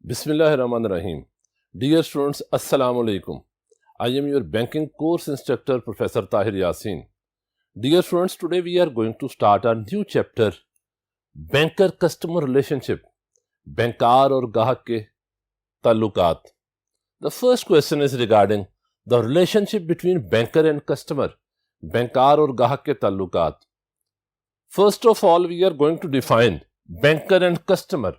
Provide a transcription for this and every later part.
Bismillahirrahmanirrahim. Dear students, Assalamu alaikum. I am your banking course instructor, Professor Tahir Yasin. Dear students, today we are going to start a new chapter, Banker-Customer Relationship, बैंकार और ग्राहक के ताल्लुकात. The first question is regarding the relationship between banker and customer, बैंकार और ग्राहक के ताल्लुकात. First of all, we are going to define banker and customer.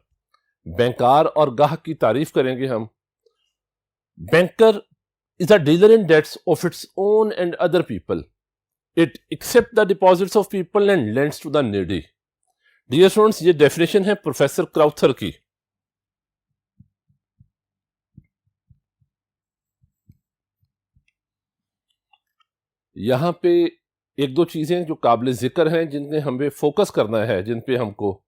बैंकार और ग्राहक की तारीफ करेंगे हम. Banker is a dealer in debts of its own and other people. It accepts the deposits of people and lends to the needy. Dear students, ये definition है professor Crowther की. यहां पे एक दो चीजें जो काबिल जिक्र हैं जिनपे हमें फोकस करना है, जिन पे हमको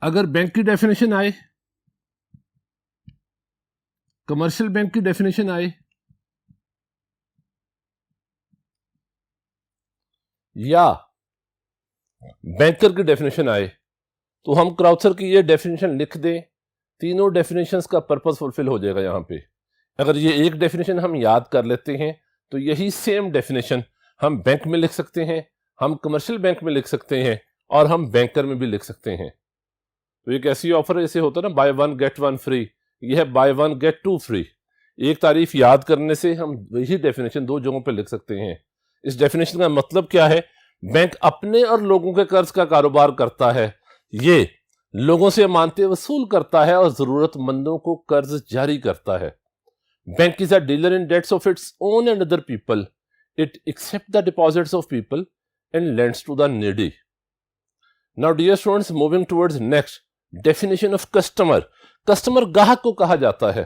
अगर बैंक की डेफिनेशन आए, कमर्शियल बैंक की डेफिनेशन आए या बैंकर की डेफिनेशन आए तो हम क्राउथर की ये डेफिनेशन लिख दें, तीनों डेफिनेशंस का पर्पस फुलफिल हो जाएगा. यहां पे अगर ये एक डेफिनेशन हम याद कर लेते हैं तो यही सेम डेफिनेशन हम बैंक में लिख सकते हैं, हम कमर्शियल बैंक में लिख सकते हैं और हम बैंकर में भी लिख सकते हैं. तो एक ऐसी ऑफर ऐसे होता है ना, buy one get one free, यह है buy one get two free. एक तारीफ याद करने से हम वही डेफिनेशन दो जगहों पे लिख सकते हैं. इस डेफिनेशन का मतलब क्या है? बैंक अपने और लोगों के कर्ज का कारोबार करता है, ये लोगों से अमानतें वसूल करता है और जरूरतमंदों को कर्ज जारी करता है. Bank is a dealer in debts of its own and other people. It accept the deposits of people and lends to the needy. Now dear students, moving towards next definition of customer. Customer ग्राहक को कहा जाता है.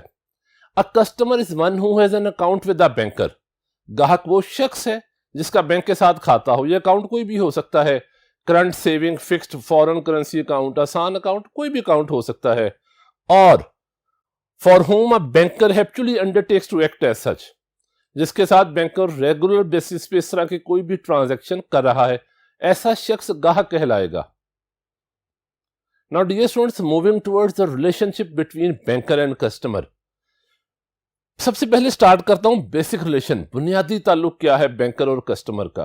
A customer is one who has an account with the banker. ग्राहक वो शख्स है जिसका बैंक के साथ खाता हो. यह अकाउंट कोई भी हो सकता है, current, saving, fixed, foreign currency account, आसान अकाउंट, कोई भी अकाउंट हो सकता है. और for whom a banker habitually undertakes to act as such. जिसके साथ बैंकर रेगुलर बेसिस पे इस तरह के कोई भी ट्रांजैक्शन कर रहा है, ऐसा शख्स ग्राहक कहलाएगा. Now dear students, moving towards the relationship between banker and customer. सबसे पहले स्टार्ट करता हूं बेसिक रिलेशन, बुनियादी ताल्लुक क्या है बैंकर और कस्टमर का.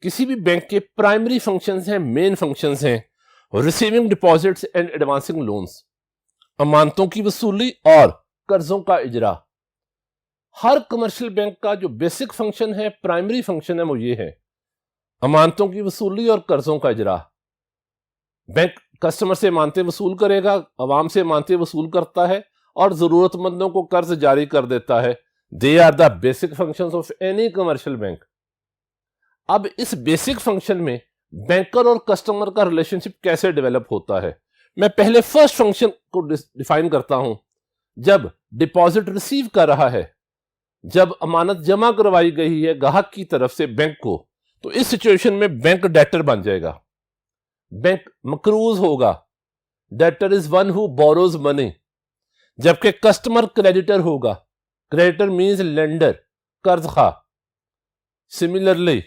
किसी भी बैंक के प्राइमरी फंक्शंस हैं, मेन फंक्शंस हैं, receiving deposits and advancing loans, अमानतों की वसूली और कर्जों का इजरा. हर कमर्शियल बैंक का जो बेसिक फंक्शन है, प्राइमरी फंक्शन है, वो ये है, अमानतों की वसूली और कर्जों का इजरा. बैंक कस्टमर से मानते वसूल करेगा, अवाम से मानते वसूल करता है और जरूरतमंदों को कर्ज जारी कर देता है. They are the basic functions of any commercial bank. अब इस बेसिक फंक्शन में बैंकर और कस्टमर का रिलेशनशिप कैसे डेवलप होता है, मैं पहले फर्स्ट फंक्शन को डिफाइन करता हूं. जब डिपॉजिट रिसीव कर रहा है, जब अमानत जमा करवाई गई है ग्राहक की तरफ से बैंक को, तो इस सिचुएशन में बैंक डेटर बन जाएगा, बैंक मकरूज होगा. Debtor is one who borrows money. जबकि कस्टमर क्रेडिटर होगा. क्रेडिटर मींस लेंडर, कर्ज खा. सिमिलरली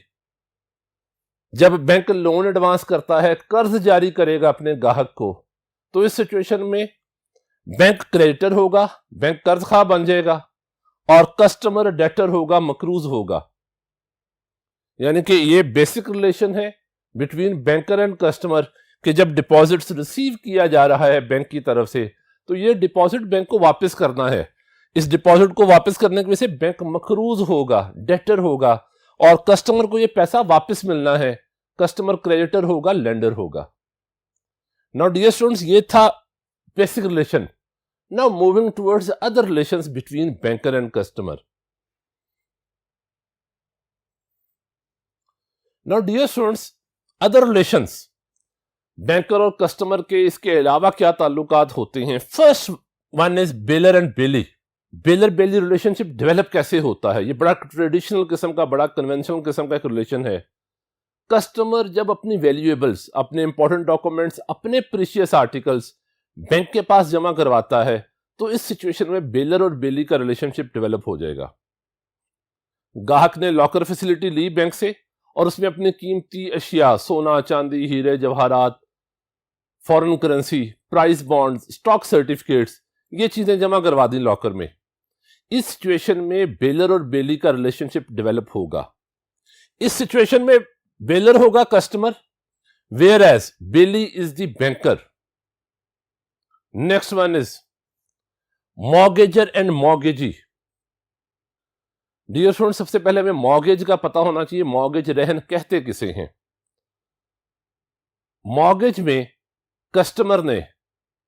जब बैंक लोन एडवांस करता है, कर्ज जारी करेगा अपने ग्राहक को, तो इस सिचुएशन में बैंक क्रेडिटर होगा, बैंक कर्ज खा बन जाएगा और कस्टमर डेटर होगा, मकरूज होगा. यानी कि ये बेसिक रिलेशन है बिटवीन बैंकर एंड कस्टमर कि जब डिपॉजिट्स रिसीव किया जा रहा है बैंक की तरफ से, तो ये डिपॉजिट बैंक को वापस करना है. इस डिपॉजिट को वापस करने की वजह से बैंक मकरूज होगा, डेटर होगा, और कस्टमर को ये पैसा वापस मिलना है. कस्टमर क्रेडिटर होगा, लेंडर होगा. नाउ डियर स्टूडेंट्स, ये था basic relation. Now moving towards other relations between banker and customer. Now dear students, other relations, banker और कस्टमर के इसके अलावा क्या ताल्लुकात होते हैं. First one is bailor and bailee. Bailor bailee relationship develop कैसे होता है? ये बड़ा ट्रेडिशनल किस्म का, बड़ा कन्वेंशनल किस्म का एक रिलेशन है. कस्टमर जब अपनी वैल्यूएबल्स, अपने इंपॉर्टेंट डॉक्यूमेंट्स, अपने प्रीशियस आर्टिकल्स बैंक के पास जमा करवाता है, तो इस सिचुएशन में बेलर और बेली का रिलेशनशिप डेवलप हो जाएगा. ग्राहक ने लॉकर फैसिलिटी ली बैंक से और उसमें अपनी कीमती अशिया, सोना, चांदी, हीरे, जवाहरात foreign currency, price bonds, stock certificates, ये चीजें जमा करवा दी लॉकर में। इस सिचुएशन में बेलर और बेली का रिलेशनशिप डेवलप होगा। इस सिचुएशन में बेलर होगा customer, whereas bailee is the banker. Next one is mortgagor and mortgagee. Dear student, सबसे पहले हमें मॉर्गेज का पता होना चाहिए। मॉर्गेज रहन कहते किसे हैं? मॉर्गेज में कस्टमर ने,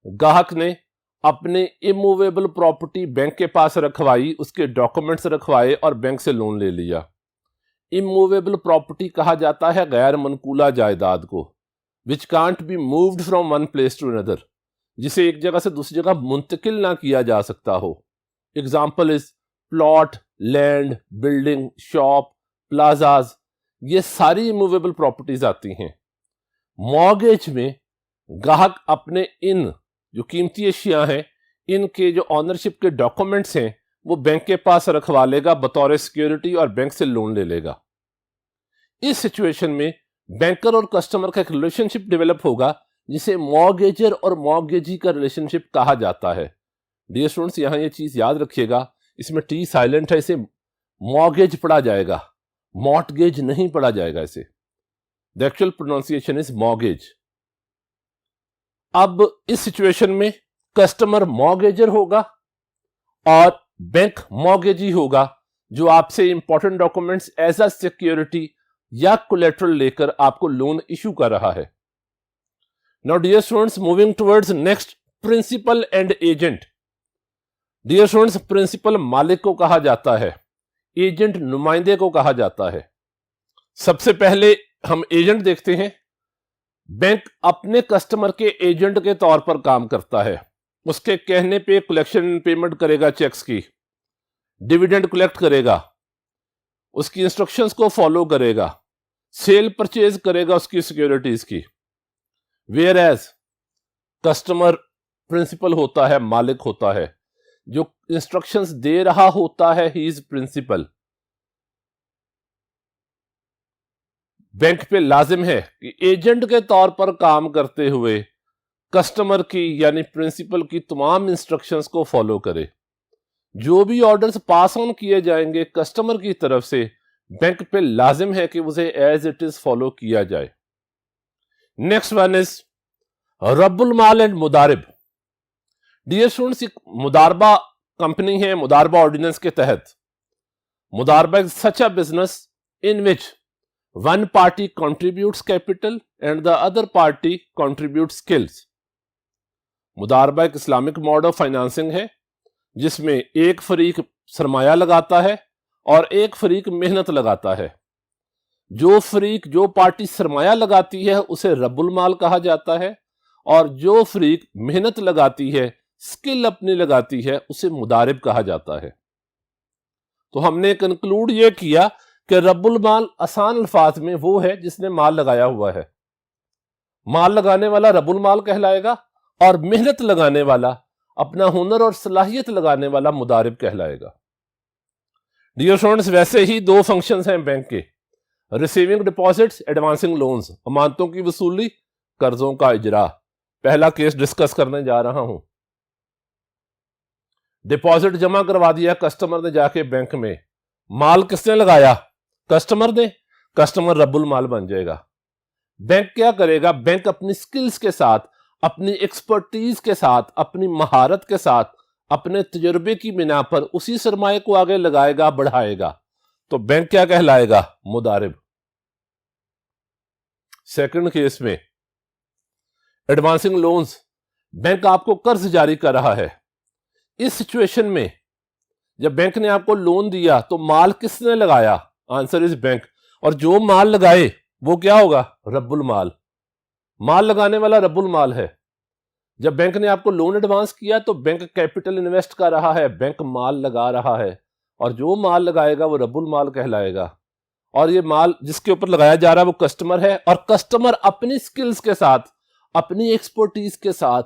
ग्राहक ने अपने इमूवेबल प्रॉपर्टी बैंक के पास रखवाई, उसके डॉक्यूमेंट्स रखवाए और बैंक से लोन ले लिया। इमूवेबल प्रॉपर्टी कहा जाता है गैर मनकूला जायदाद को, which can't be moved from one place to another, जिसे एक जगह से दूसरी जगह मुंतकिल ना किया जा सकता हो। Example is plot, land, building, shop, plazas, ये सारी इमूवेबल प्रॉपर्टीज आती हैं। मॉर्गेज में ग्राहक अपने इन जो कीमती अशिया हैं, इनके जो ऑनरशिप के डॉक्यूमेंट्स हैं, वो बैंक के पास रखवा लेगा बतौर सिक्योरिटी और बैंक से लोन ले लेगा। इस सिचुएशन में बैंकर और कस्टमर का एक रिलेशनशिप डेवलप होगा, जिसे मॉर्गेजर और मॉर्गेजी का रिलेशनशिप कहा जाता है। डियर स्टूडेंट्स, यहां ये चीज याद रखिएगा, इसमें टी साइलेंट है, इसे मॉर्गेज पढ़ा जाएगा, मॉर्टगेज नहीं पढ़ा जाएगा इसे। The actual pronunciation is mortgage. अब इस सिचुएशन में कस्टमर मॉर्गेजर होगा और बैंक मॉर्गेजी होगा, जो आपसे important documents as a security या कोलेटरल लेकर आपको लोन इशू कर रहा है। Now dear students, moving towards next, principal and agent. Dear students, principal मालिक को कहा जाता है, एजेंट नुमाइंदे को कहा जाता है। सबसे पहले हम एजेंट देखते हैं। बैंक अपने कस्टमर के एजेंट के तौर पर काम करता है। उसके कहने पे कलेक्शन पेमेंट करेगा, चेक्स की डिविडेंड कलेक्ट करेगा, उसकी इंस्ट्रक्शंस को फॉलो करेगा, सेल परचेज करेगा उसकी सिक्योरिटीज की। वेयर एज कस्टमर प्रिंसिपल होता है, मालिक होता है, जो इंस्ट्रक्शंस दे रहा होता है, ही इज प्रिंसिपल। बैंक पे लाजिम है कि एजेंट के तौर पर काम करते हुए कस्टमर की यानी प्रिंसिपल की तमाम इंस्ट्रक्शंस को फॉलो करे। जो भी ऑर्डर्स पास ऑन किए जाएंगे कस्टमर की तरफ से, बैंक पे लाजिम है कि उसे एज इट इज फॉलो किया जाए। नेक्स्ट वन इज रब्बुल माल एंड मुदारिब। डियर स्टूडेंट्स, मुदारबा कंपनी है, मुदारबा ऑर्डिनेंस के तहत। मुदारबा is such a business in which one party contributes capital and the other party contributes skills। मुदारबा एक इस्लामिक मॉड ऑफ फाइनेंसिंग है, जिसमें एक फरीक सरमाया लगाता है और एक फरीक मेहनत लगाता है। जो पार्टी सरमाया लगाती है उसे रब्बुल माल कहा जाता है, और जो फरीक मेहनत लगाती है, स्किल अपनी लगाती है, उसे मुदारिब कहा जाता है। तो हमने कंक्लूड ये किया कि रब्बुल माल आसान अल्फाज में वो है जिसने माल लगाया हुआ है। माल लगाने वाला रब्बुल माल कहलाएगा और मेहनत लगाने वाला, अपना हुनर और सलाहियत लगाने वाला मुदारिब कहलाएगा। डियर स्टूडेंट्स, वैसे ही दो फंक्शंस हैं बैंक के, रिसीविंग डिपॉजिट्स, एडवांसिंग लोन्स, अमानतों की वसूली, कर्जों का इजरा। पहला केस डिस्कस करने जा रहा हूं। डिपॉजिट जमा करवा दिया कस्टमर ने जाके बैंक में, माल किसने लगाया? कस्टमर ने। कस्टमर रब्बुल माल बन जाएगा। बैंक क्या करेगा? बैंक अपनी स्किल्स के साथ, अपनी एक्सपर्टीज के साथ, अपनी महारत के साथ, अपने तजुर्बे की बिना पर उसी सरमाए को आगे लगाएगा, बढ़ाएगा। तो बैंक क्या कहलाएगा? मुदारिब। सेकंड केस में एडवांसिंग लोन्स, बैंक आपको कर्ज जारी कर रहा है। इस सिचुएशन में जब बैंक ने आपको लोन दिया तो माल किसने लगाया? Answer is bank. और जो माल लगाए वो क्या होगा? रब्बुल माल। माल लगाने वाला रब्बुल माल है। जब बैंक ने आपको लोन एडवांस किया तो बैंक कैपिटल इन्वेस्ट कर रहा है, बैंक माल लगा रहा है, और जो माल लगाएगा वो रब्बुल माल कहलाएगा। और ये माल जिसके ऊपर लगाया जा रहा है वो कस्टमर है, और कस्टमर अपनी स्किल्स के साथ, अपनी एक्सपर्टीज के साथ,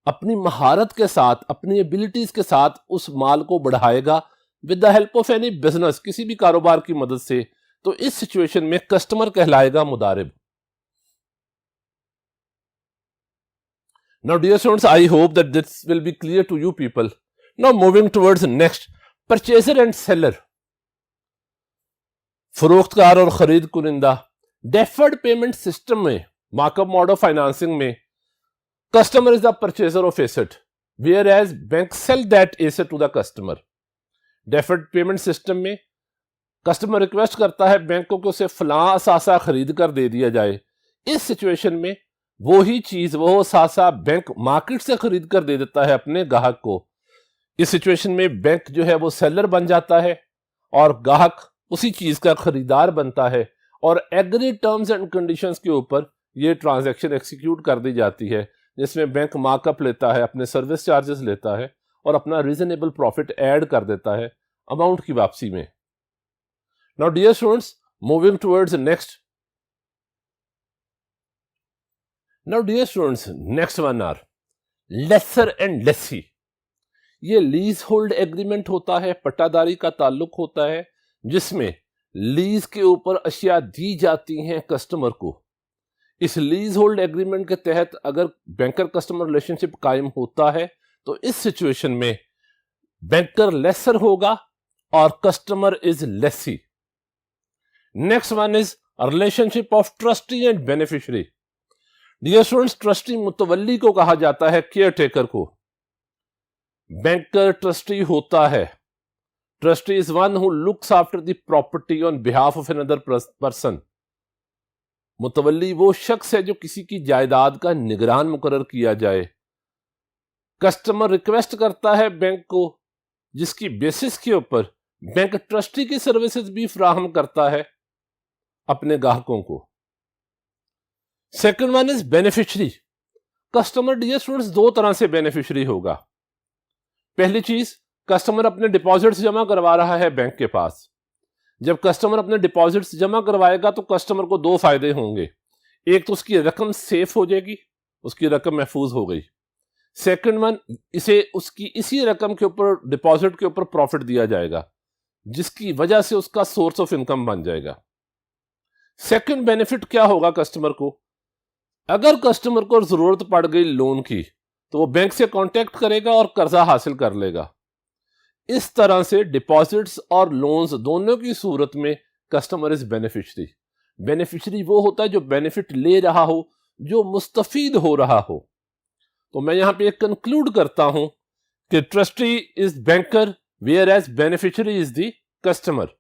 अपनी महारत के साथ, अपनी एबिलिटीज के साथ उस माल को बढ़ाएगा with the help of any business, किसी भी कारोबार की मदद से। तो इस सिचुएशन में कस्टमर कहलाएगा मुदारिब। Now, dear students, I hope that this will be clear to you people. Now, moving towards next, purchaser and seller. फरोख्तकार और खरीद कुनिंदा डेफर्ड पेमेंट सिस्टम में, मार्कअप मॉडल फाइनेंसिंग में, customer is the purchaser of asset, whereas bank sell that asset to the customer. Deferred payment system में customer request करता है bank को कि उसे फलां असासा खरीद कर दे दिया जाए. इस सिचुएशन में वो ही चीज, वो असासा बैंक मार्केट से खरीद कर दे देता है अपने ग्राहक को. इस सिचुएशन में बैंक जो है वो सेलर बन जाता है और ग्राहक उसी चीज का खरीदार बनता है और एग्री टर्म्स एंड कंडीशंस के ऊपर ये ट्रांजैक्शन एक्सिक्यूट कर दी जाती है, जिसमें बैंक मार्कअप लेता है, अपने सर्विस चार्जेस लेता है और अपना रीजनेबल प्रॉफिट ऐड कर देता है अमाउंट की वापसी में. Now dear students, moving towards next. Now dear students, next one are lesser and lessee. ये लीज होल्ड एग्रीमेंट होता है, पट्टादारी का ताल्लुक होता है, जिसमें लीज के ऊपर अशिया दी जाती हैं कस्टमर को. इस लीज होल्ड एग्रीमेंट के तहत अगर बैंकर कस्टमर रिलेशनशिप कायम होता है तो इस सिचुएशन में बैंकर लेसर होगा और customer is lessee. Next one is relationship of trustee and beneficiary. Dear students, trustee मुतवल्ली को कहा जाता है, केयर टेकर को. बैंकर ट्रस्टी होता है. Trustee is one who looks after the property on behalf of another person. मुतवल्ली वो शख्स है जो किसी की जायदाद का निगरान मुकर्रर किया जाए. कस्टमर रिक्वेस्ट करता है बैंक को, जिसकी बेसिस के ऊपर बैंक ट्रस्टी की सर्विसेज भी फराहम करता है अपने ग्राहकों को. Second one is beneficiary. Customer dear students दो तरह से बेनिफिशियरी होगा. पहली चीज, कस्टमर अपने डिपॉजिट्स जमा करवा रहा है बैंक के पास. जब कस्टमर अपने डिपॉजिट्स जमा करवाएगा तो कस्टमर को दो फायदे होंगे. एक तो उसकी रकम सेफ हो जाएगी, उसकी रकम महफूज हो गई. सेकंड वन, इसे उसकी इसी रकम के ऊपर, डिपॉजिट के ऊपर प्रॉफिट दिया जाएगा, जिसकी वजह से उसका सोर्स ऑफ इनकम बन जाएगा. सेकंड बेनिफिट क्या होगा कस्टमर को? अगर कस्टमर को जरूरत पड़ गई लोन की तो वो बैंक से कांटेक्ट करेगा और कर्जा हासिल कर लेगा. इस तरह से डिपॉजिट्स और लोन्स दोनों की सूरत में कस्टमर इज बेनिफिशियरी. बेनिफिशियरी वो होता है जो बेनिफिट ले रहा हो, जो मुस्तफीद हो रहा हो. तो मैं यहां पे कंक्लूड करता हूं कि trustee is banker whereas beneficiary is the customer.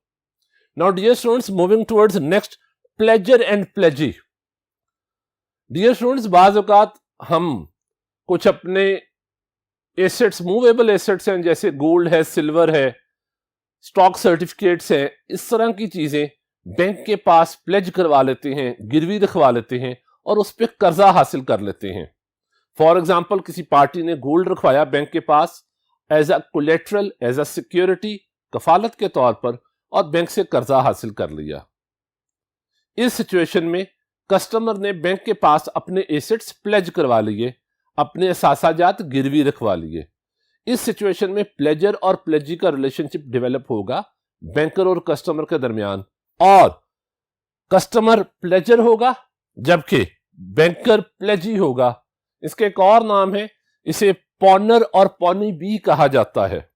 Now dear students, moving towards next, pledger and pledgee. Dear students, बाज़ औक़ात हम कुछ अपने एसेट्स, मूवेबल एसेट्स हैं, जैसे गोल्ड है, सिल्वर है, स्टॉक सर्टिफिकेट्स हैं, इस तरह की चीजें बैंक के पास प्लेज करवा लेते हैं, गिरवी रखवा लेते हैं और उस पर कर्जा हासिल कर लेते हैं. फॉर एग्जाम्पल, किसी पार्टी ने गोल्ड रखवाया बैंक के पास as a collateral, as a security, कफालत के तौर पर, और बैंक से कर्जा हासिल कर लिया. इस सिचुएशन में कस्टमर ने बैंक के पास अपने एसेट्स प्लेज करवा लिए, अपने असासाजात गिरवी रखवा लिए. इस सिचुएशन में प्लेजर और प्लेजी का रिलेशनशिप डेवलप होगा बैंकर और कस्टमर के दरमियान, और कस्टमर प्लेजर होगा जबकि बैंकर प्लेजी होगा. इसके एक और नाम है, इसे पॉनर और पॉनी भी कहा जाता है.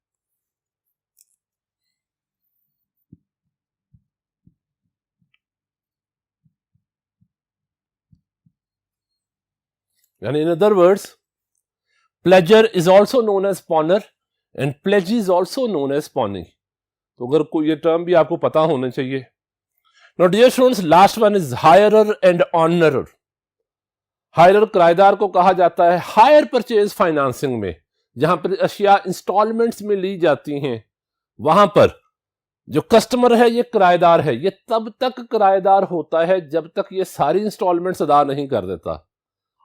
यानी in other words, pledger is also known as pawner and pledgee is also known as pawnee. तो अगर कोई ये टर्म भी आपको पता होना चाहिए. Now dear students, last one is hirer and honourer. Hirer किराएदार को कहा जाता है. हायर परचेज फाइनेंसिंग में, जहां पर अशिया इंस्टॉलमेंट्स में ली जाती हैं, वहां पर जो कस्टमर है ये किराएदार है. ये तब तक किराएदार होता है जब तक ये सारी इंस्टॉलमेंट्स अदा नहीं कर देता,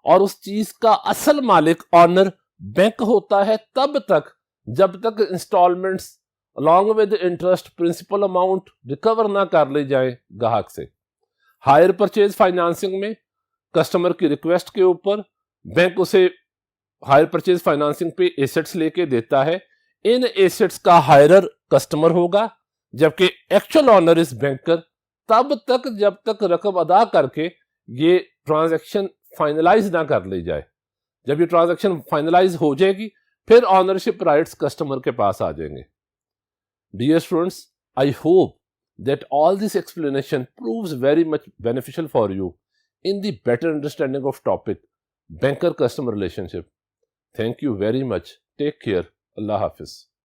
और उस चीज का असल मालिक ऑनर बैंक होता है तब तक जब तक installments along with interest principal amount recover ना कर ली जाए ग्राहक से. हायर परचेज फाइनेंसिंग में कस्टमर की रिक्वेस्ट के ऊपर बैंक उसे हायर परचेज फाइनेंसिंग पे एसेट्स लेके देता है. इन एसेट्स का हायरर कस्टमर होगा जबकि एक्चुअल ऑनर इज बैंकर तब तक जब तक रकम अदा करके ये ट्रांजैक्शन फाइनलाइज ना कर ली जाए. जब ये ट्रांजैक्शन फाइनलाइज हो जाएगी फिर ऑनरशिप राइट्स कस्टमर के पास आ जाएंगे। Dear students, I hope that all this explanation proves very much beneficial for you in the better understanding of topic banker customer relationship. Thank you very much. Take care. Allah Hafiz.